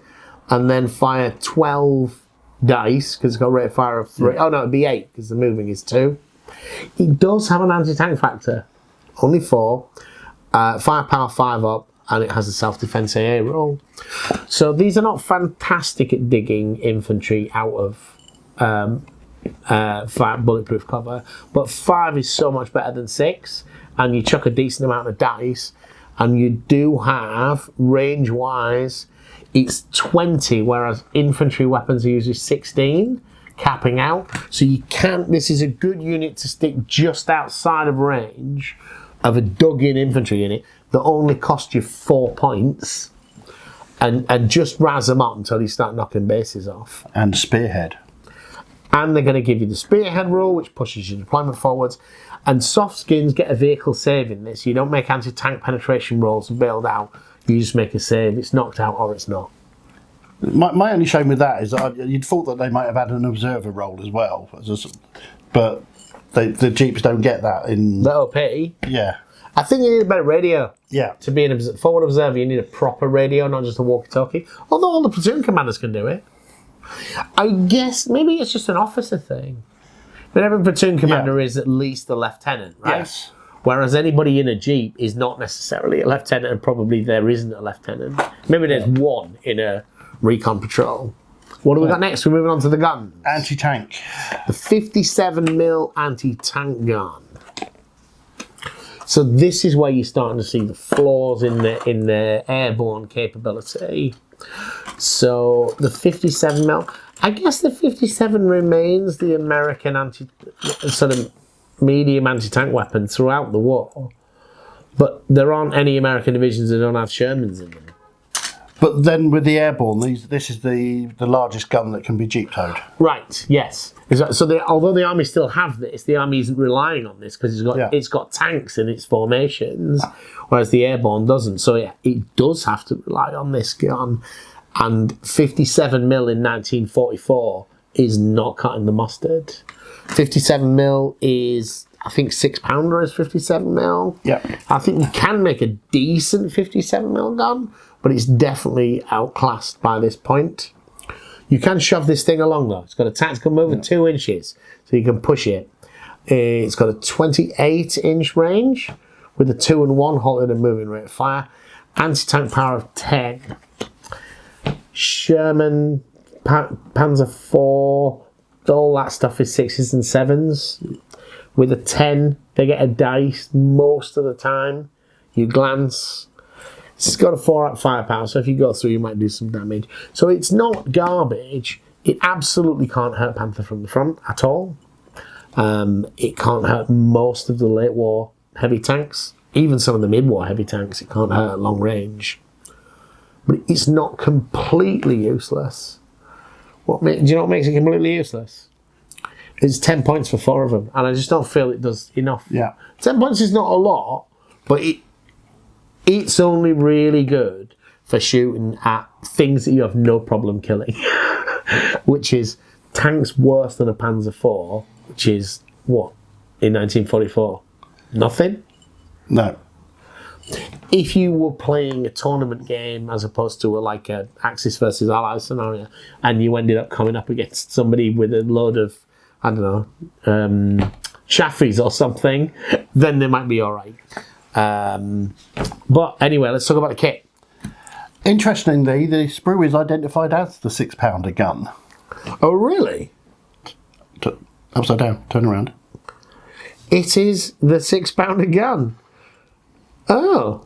and then fire 12 dice because it's got a rate of fire of 3. Oh no, it'd be 8 because the moving is 2. It does have an anti-tank factor, only 4, firepower 5 up, and it has a self-defense AA roll. So these are not fantastic at digging infantry out of bulletproof cover, but 5 is so much better than 6, and you chuck a decent amount of dice, and you do have, range-wise, it's 20, whereas infantry weapons are usually 16. Capping out, so you can't. This is a good unit to stick just outside of range of a dug-in infantry unit that only cost you 4 points, and just razz them up until you start knocking bases off. And spearhead. And they're going to give you the spearhead rule, which pushes your deployment forwards. And soft skins get a vehicle save in this. You don't make anti-tank penetration rolls and bailed out. You just make a save. It's knocked out or it's not. My only shame with that is that you'd thought that they might have had an observer role as well, but the Jeeps don't get that in the OP. Yeah, I think you need a better radio. Yeah, to be a forward observer, you need a proper radio, not just a walkie-talkie. Although all the platoon commanders can do it. I guess maybe it's just an officer thing. But every platoon commander is at least a lieutenant, right? Yes. Whereas anybody in a Jeep is not necessarily a lieutenant, and probably there isn't a lieutenant. Maybe there's one in a recon patrol. What do we got next? We're moving on to the guns. Anti-tank. The 57mm anti-tank gun. So this is where you're starting to see the flaws in the airborne capability. So the 57mm, I guess the 57 remains the American sort of medium anti-tank weapon throughout the war. But there aren't any American divisions that don't have Shermans in them. But then with the airborne, this is the largest gun that can be Jeep towed. Right, yes. So although the Army still have this, the Army isn't relying on this because it's got tanks in its formations, whereas the airborne doesn't. So it does have to rely on this gun. And 57mm in 1944 is not cutting the mustard. 57mm is, I think, 6-pounder is 57mm. Yeah. I think you can make a decent 57mm gun, but it's definitely outclassed by this point. You can shove this thing along though. It's got a tactical move of 2 inches, so you can push it. It's got a 28-inch range with a 2 and 1 halted and moving rate of fire. Anti-tank power of 10. Sherman, Panzer IV, all that stuff is 6s and 7s. With a 10, they get a dice most of the time. You glance. It's got a 4 out firepower, so if you go through, you might do some damage. So it's not garbage. It absolutely can't hurt Panther from the front at all. It can't hurt most of the late war heavy tanks. Even some of the mid-war heavy tanks, it can't hurt at long range. But it's not completely useless. Do you know what makes it completely useless? It's 10 points for 4 of them, and I just don't feel it does enough. Yeah. 10 points is not a lot, but it's only really good for shooting at things that you have no problem killing, which is tanks worse than a Panzer IV, which is what in 1944? Nothing. No. If you were playing a tournament game as opposed to like a Axis versus Allies scenario, and you ended up coming up against somebody with a load of, I don't know, Chaffees or something, then they might be all right. But anyway, let's talk about the kit. Interestingly, the sprue is identified as the 6-pounder gun. Oh, really? Upside down, turn around. It is the 6-pounder gun. Oh.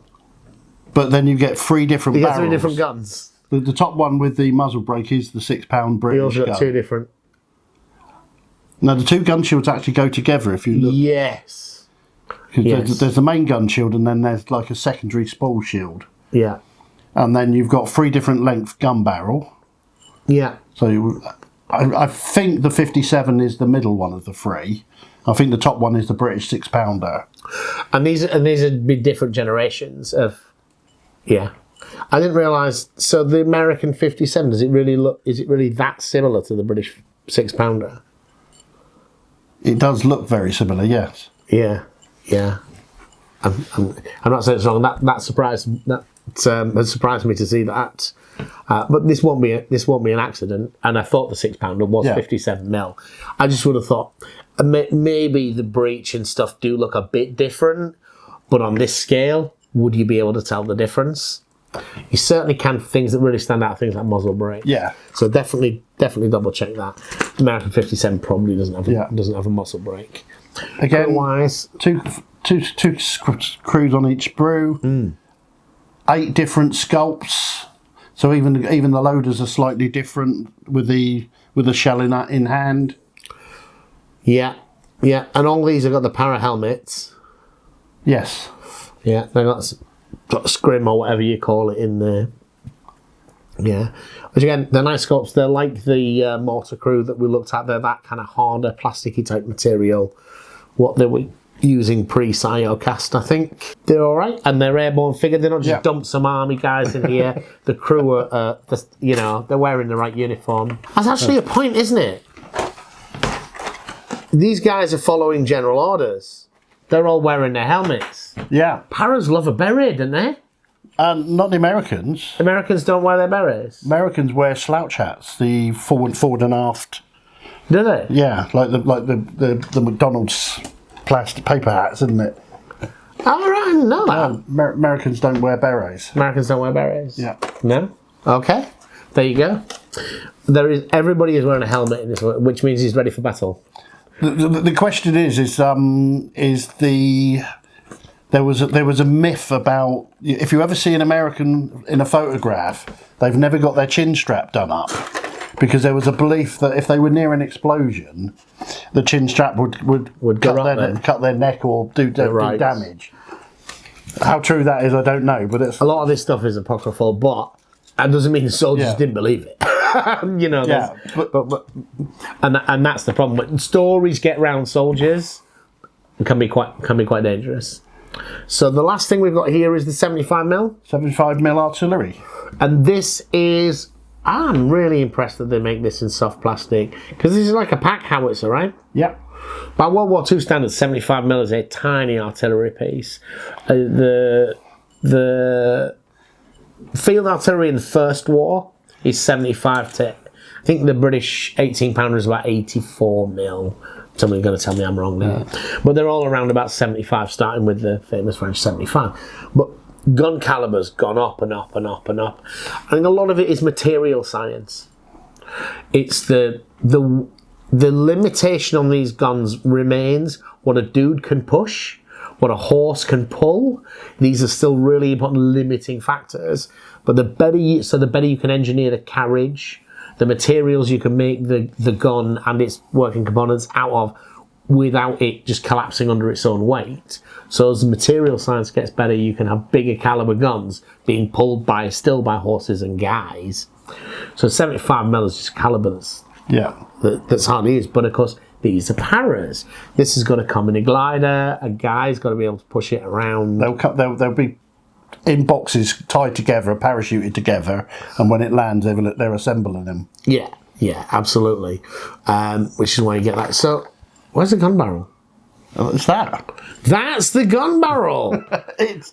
But then you get 3 different barrels. 3 different guns. The top one with the muzzle brake is the 6-pound British You also got gun. 2 different. Now, the 2 gun shields actually go together if you look. Yes. Yes. There's the main gun shield and then there's like a secondary spool shield. Yeah. And then you've got 3 different length gun barrel. Yeah. So I think the 57 is the middle one of the 3. I think the top one is the British 6-pounder. And these would be different generations of, yeah. I didn't realise. So the American 57, does it really look? Is it really that similar to the British 6-pounder? It does look very similar, yes. Yeah, yeah. I'm not saying it's wrong. That surprised has surprised me to see that. But this won't be an accident. And I thought the 6-pounder was 57 mil. I just would have thought maybe the breech and stuff do look a bit different, but on this scale, would you be able to tell the difference? You certainly can for things that really stand out, things like muzzle brake. Yeah. So definitely double check that. The American 57 probably doesn't have a muzzle brake. Again, otherwise, two screws on each sprue. 8 different sculpts. So even the loaders are slightly different with the shell in hand. Yeah, yeah, and all these have got the para helmets. Yes. Yeah, they got scrim or whatever you call it in there. Yeah, which again, they're nice sculpts. They're like the mortar crew that we looked at. They're that kind of harder, plasticky type material. What they were using pre-Siocast, I think. They're all right, and they're airborne figure. They're not just dumped some army guys in here. The crew are, they're wearing the right uniform. That's actually a point, isn't it? These guys are following general orders. They're all wearing their helmets. Yeah. Paras love a beret, don't they? Not the Americans. Americans don't wear their berets. Americans wear slouch hats, the forward and aft. Do they? Yeah, like the McDonald's plastic paper hats, isn't it? Oh, right, I didn't know that. Americans don't wear berets. Americans don't wear berets? Yeah. No? Okay. There you go. Everybody is wearing a helmet in this one, which means he's ready for battle. The question is there was a myth about, if you ever see an American in a photograph, they've never got their chin strap done up, because there was a belief that if they were near an explosion, the chin strap would cut their neck or do damage. How true that is, I don't know, but it's a lot of this stuff is apocryphal, but that doesn't mean the soldiers didn't believe it. And that's the problem. When stories get round soldiers, it can be quite dangerous. So the last thing we've got here is the 75mm. 75mm artillery. And this is, I'm really impressed that they make this in soft plastic, because this is like a pack howitzer, right? Yep. By World War II standards, 75mm is a tiny artillery piece. The field artillery in the First War is 75 to I think the British 18-pounder is about 84 mil. Somebody's going to tell me I'm wrong there. But they're all around about 75, starting with the famous French 75. But gun caliber's gone up and up and up and up. I think a lot of it is material science. It's the limitation on these guns remains what a dude can push, what a horse can pull. These are still really important limiting factors. But the better you can engineer the carriage, the materials you can make the gun and its working components out of without it just collapsing under its own weight. So as the material science gets better, you can have bigger caliber guns being pulled still by horses and guys. So 75 mil is just caliber that's hard to use. But of course, these are paras. This has got to come in a glider. A guy's got to be able to push it around. They'll be in boxes tied together, parachuted together, and when it lands, they're assembling them. Yeah, absolutely. Which is why you get that. So, where's the gun barrel? What's that? That's the gun barrel.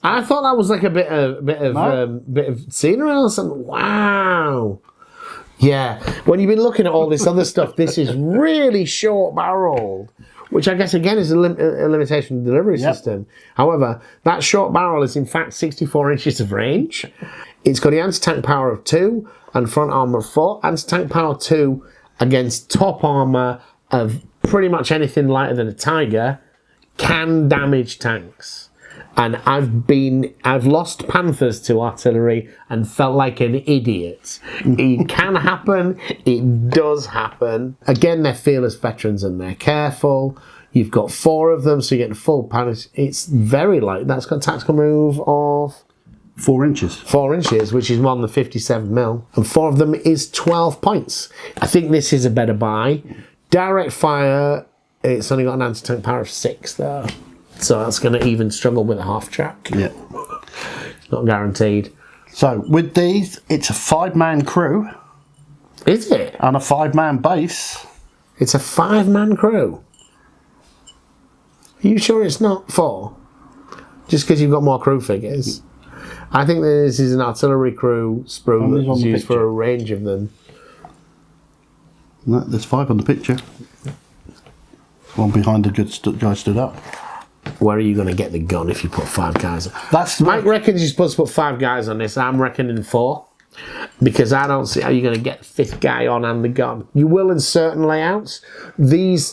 I thought that was like a bit of scenery or something. Wow. Yeah. When you've been looking at all this other stuff, this is really short barreled, which I guess again is a limitation of the delivery system. However, that short barrel is in fact 64 inches of range. It's got the anti-tank power of 2 and front armor of 4. Anti-tank power 2 against top armor of pretty much anything lighter than a Tiger can damage tanks. And I've lost Panthers to artillery and felt like an idiot. It can happen. It does happen. Again, they're fearless veterans and they're careful. You've got 4 of them, so you get the full punish. It's very light. That's got a tactical move of 4 inches. 4 inches, which is more than the 57 mil. And 4 of them is 12 points. I think this is a better buy. Direct fire, it's only got an anti-tank power of 6 though. So that's going to even struggle with a half track. Yeah. Not guaranteed. So with these, it's a 5-man crew. Is it? And a 5-man base. It's a 5-man crew. Are you sure it's not 4? Just because you've got more crew figures. I think this is an artillery crew sprue that's used for a range of them. No, there's 5 on the picture. One behind the good guy stood up. Where are you going to get the gun if you put 5 guys on? Mike reckons you're supposed to put 5 guys on this. I'm reckoning 4. Because I don't see how you're going to get the 5th guy on and the gun. You will in certain layouts.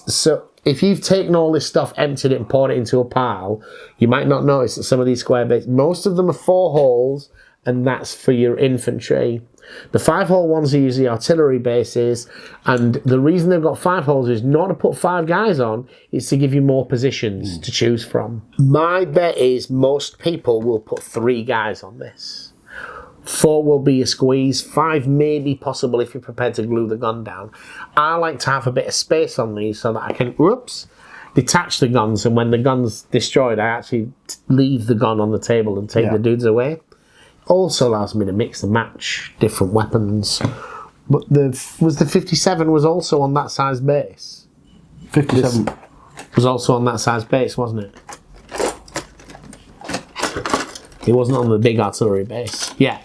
So if you've taken all this stuff, emptied it and poured it into a pile, you might not notice that some of these square bases, most of them are 4 holes, and that's for your infantry. The 5-hole ones are usually artillery bases, and the reason they've got 5 holes is not to put 5 guys on, it's to give you more positions to choose from. My bet is most people will put 3 guys on this. 4 will be a squeeze, 5 may be possible if you're prepared to glue the gun down. I like to have a bit of space on these so that I can, detach the guns, and when the gun's destroyed, I actually leave the gun on the table and take the dudes away. Also allows me to mix and match different weapons. But the 57 was also on that size base. 57 was also on that size base, wasn't it? It wasn't on the big artillery base. Yeah,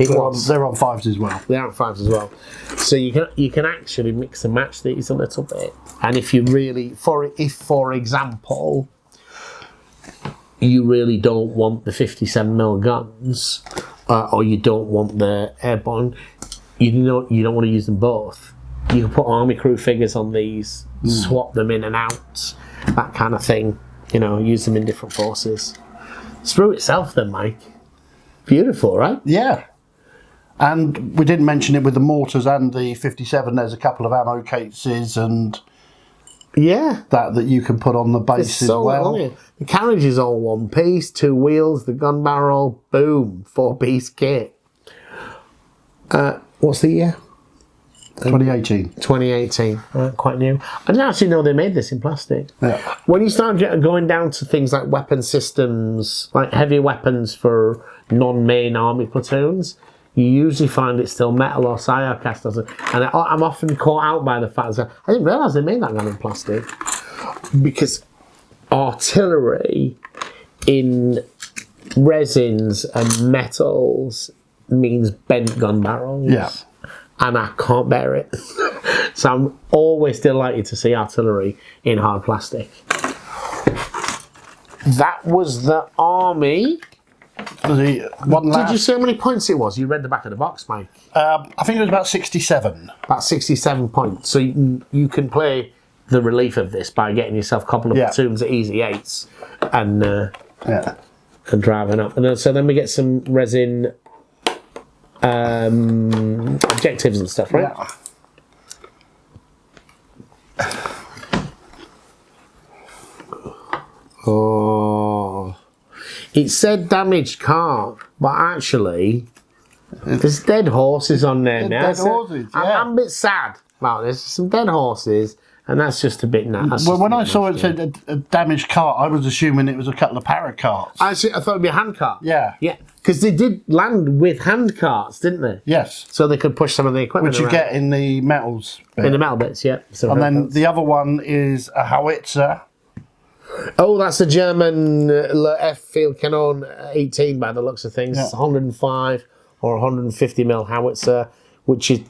it was. They're on 5s as well. They're on 5s as well. So you can actually mix and match these a little bit. And if you really, if for example, you really don't want the 57mm guns, or you don't want the Airborne, you don't want to use them both. You can put army crew figures on these, swap them in and out, that kind of thing. Use them in different forces. Sprue itself then, Mike. Beautiful, right? Yeah. And we didn't mention it with the mortars and the 57. There's a couple of ammo cases and that you can put on the base as well. The carriage is all one piece, 2 wheels, the gun barrel, boom, 4-piece kit. What's the year? 2018. 2018, quite new. I didn't actually know they made this in plastic. Yeah. When you start going down to things like weapon systems, like heavy weapons for non-main army platoons, you usually find it's still metal or cast. And I'm often caught out by the fact that I didn't realise they made that gun in plastic. Because artillery in resins and metals means bent gun barrels. Yeah. and I can't bear it. So I'm always delighted to see artillery in hard plastic. That was the army. Did you see how many points it was? You read the back of the box, Mike. I think it was about 67. About 67 points. So you can play the relief of this by getting yourself a couple of platoons at easy 8s and driving up. And so then we get some resin objectives and stuff, right? Yeah. Oh, it said damaged car, but actually there's dead horses on there now. Dead horses, I'm a bit sad about this. Some dead horses, and that's just a bit nasty. Well, when I saw it said a damaged cart, I was assuming it was a couple of paracarts. Actually, I thought it'd be a hand cart. Yeah. Yeah, because they did land with hand carts, didn't they? Yes. So they could push some of the equipment Which you around. get in the metals bit. In the metal bits, yeah. So And then the other one is a howitzer. oh, that's a German F field cannon 18 by the looks of things. Yeah. It's 105 or 150 mil howitzer, which is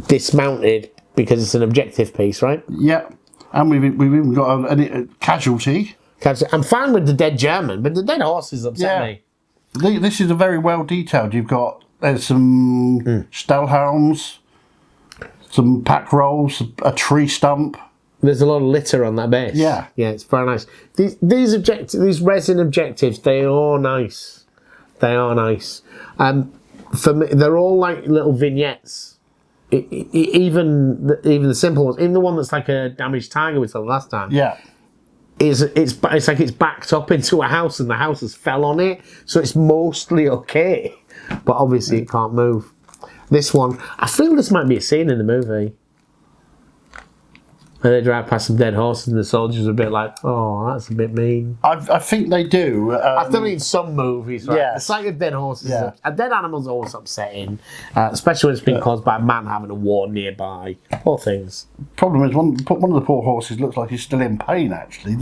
dismounted because it's an objective piece, right? Yeah. And we've even got a casualty. I'm fine with the dead German, but the dead horses upset me. This is a very well detailed. There's some Stellhelms, some pack rolls, a tree stump. There's a lot of litter on that base. Yeah. Yeah, it's very nice. These resin objectives, they are nice. They are nice. For me, they're all like little vignettes. Even the simple ones. Even the one that's like a damaged tiger we saw last time. Yeah. It's like it's backed up into a house and the house has fell on it, so it's mostly okay. But obviously it can't move. This one, I feel this might be a scene in the movie. And they drive past some dead horses and the soldiers are a bit like, oh, that's a bit mean. I think they do. I've done it in some movies, right? Yeah. The sight of dead horses, Yeah. a dead animal's always upsetting, especially when it's been caused by a man having a war nearby. Poor things. Problem is, one of the poor horses looks like he's still in pain, actually.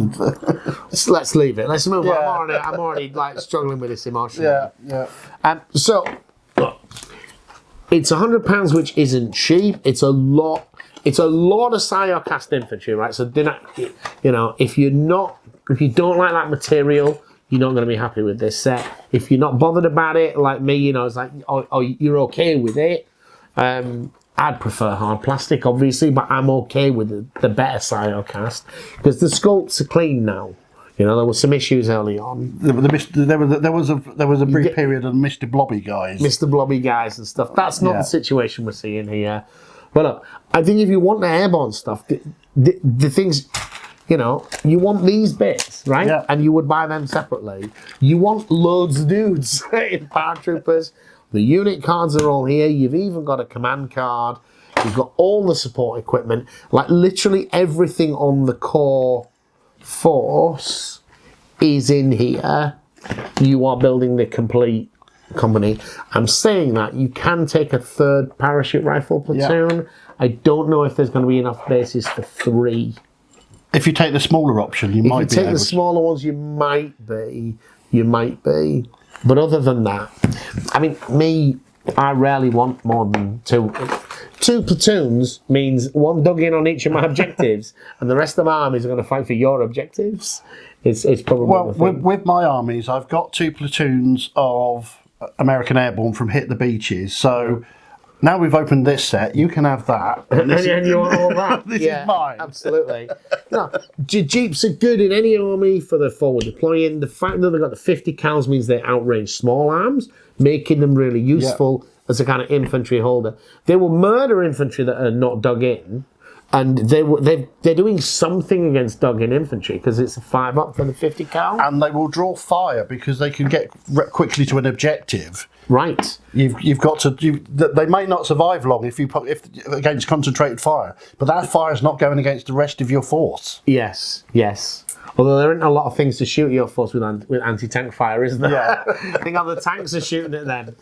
Let's leave it. Let's move on. Yeah. I'm already like struggling with this emotionally. yeah. So, look, it's £100, which isn't cheap. It's a lot of Psyocast infantry, right? So, if you don't like that material, you're not going to be happy with this set. If you're not bothered about it, like me, it's like, oh, you're okay with it. I'd prefer hard plastic, obviously, but I'm okay with the better Psyocast because the sculpts are clean now. There were some issues early on. There was a brief period of Mr. Blobby guys. Mr. Blobby guys and stuff. That's not the situation we're seeing here. But look, I think if you want the airborne stuff, the things, you want these bits, right? Yeah. And you would buy them separately. You want loads of dudes in paratroopers. The unit cards are all here. You've even got a command card. You've got all the support equipment. Like literally everything on the core force is in here. You are building the complete company. I'm saying that you can take a third parachute rifle platoon. Yeah. I don't know if there's going to be enough bases for 3. If you take the smaller option, you might be. If you take the smaller ones, you might be. But other than that, I mean, I rarely want more than 2. 2 platoons means 1 dug in on each of my objectives, and the rest of my armies are going to fight for your objectives. It's probably with my armies, I've got 2 platoons of American Airborne from Hit the Beaches. So now we've opened this set, you can have that. And you want all that? This is mine. Absolutely. Jeeps are good in any army for the forward deploying. The fact that they've got the 50 cals means they outrange small arms, making them really useful as a kind of infantry holder. They will murder infantry that are not dug in, and they're doing something against dug in infantry because it's a 5 up for the 50 cal. And they will draw fire because they can get quickly to an objective. Right. You've got to. They may not survive long if against concentrated fire, but that fire is not going against the rest of your force. Yes. Although there aren't a lot of things to shoot your force with anti-tank fire, isn't there? Yeah. I think all the tanks are shooting at them.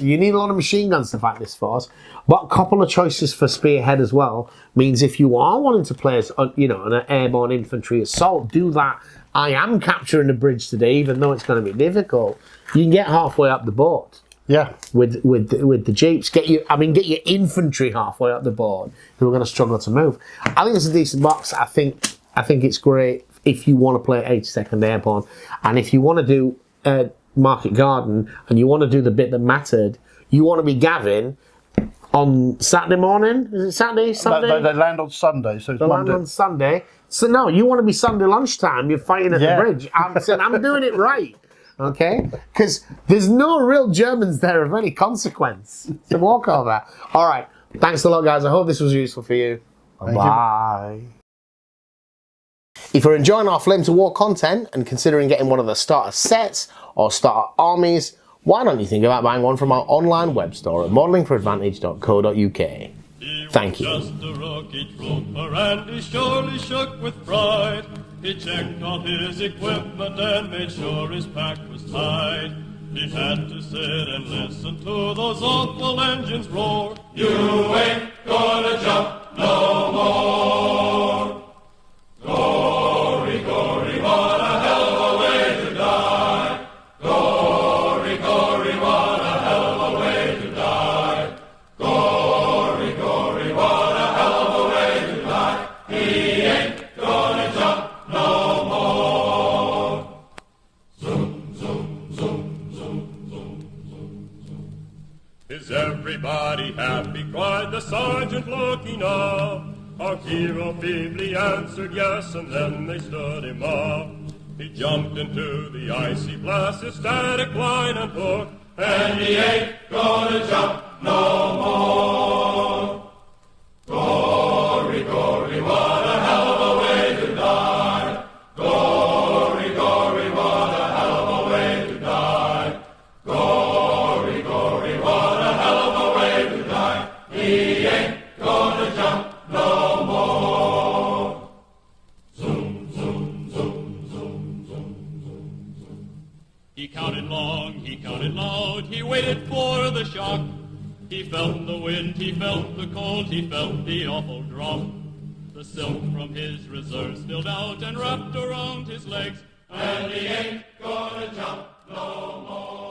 You need a lot of machine guns to fight this force. But a couple of choices for spearhead as well means if you are wanting to play an airborne infantry assault, do that. I am capturing a bridge today, even though it's going to be difficult. You can get halfway up the boat Yeah. With the jeeps, get your infantry halfway up the board who are going to struggle to move. I think it's a decent box. I think it's great if you want to play 82nd Airborne, and if you want to do Market Garden and you want to do the bit that mattered, you want to be Gavin on Saturday morning. Is it Saturday? Sunday? They land on Sunday, so it's Monday. Land on Sunday. So no, you want to be Sunday lunchtime. You're fighting at the bridge. I'm saying I'm doing it right. Okay? Because there's no real Germans there of any consequence to walk over. All right. Thanks a lot, guys. I hope this was useful for you. Bye. If you're enjoying our Flame to War content and considering getting one of the starter sets or starter armies, why don't you think about buying one from our online web store at modelingforadvantage.co.uk. Thank you. Just a rookie trooper and he surely shook with pride. He checked all his equipment and made sure his pack was tight. He had to sit and listen to those awful engines roar. You ain't gonna jump no more. Gory, gory, what a hell of a way to die. Gory, gory, what a hell of a way to die. Gory, gory, what a hell of a way to die. He ain't gonna jump no more. Zoom, zoom, zoom, zoom, zoom, zoom, zoom. Is everybody happy? Cried the sergeant looking up. Our hero feebly answered yes, and then they stood him up. He jumped into the icy blast, his static line and hook, and he ain't gonna jump no more. Gory, gory, what a hell of a way to die. Gory, gory, what a hell of a way to die. Gory, gory, what a hell of a way to die. He ain't gonna jump no more. Zoom, zoom, zoom, zoom, zoom, zoom, zoom. He counted long, he counted loud, he waited for the shock. He felt the wind, he felt the cold, he felt the awful drop. The silk from his reserves spilled out and wrapped around his legs, and he ain't gonna jump no more.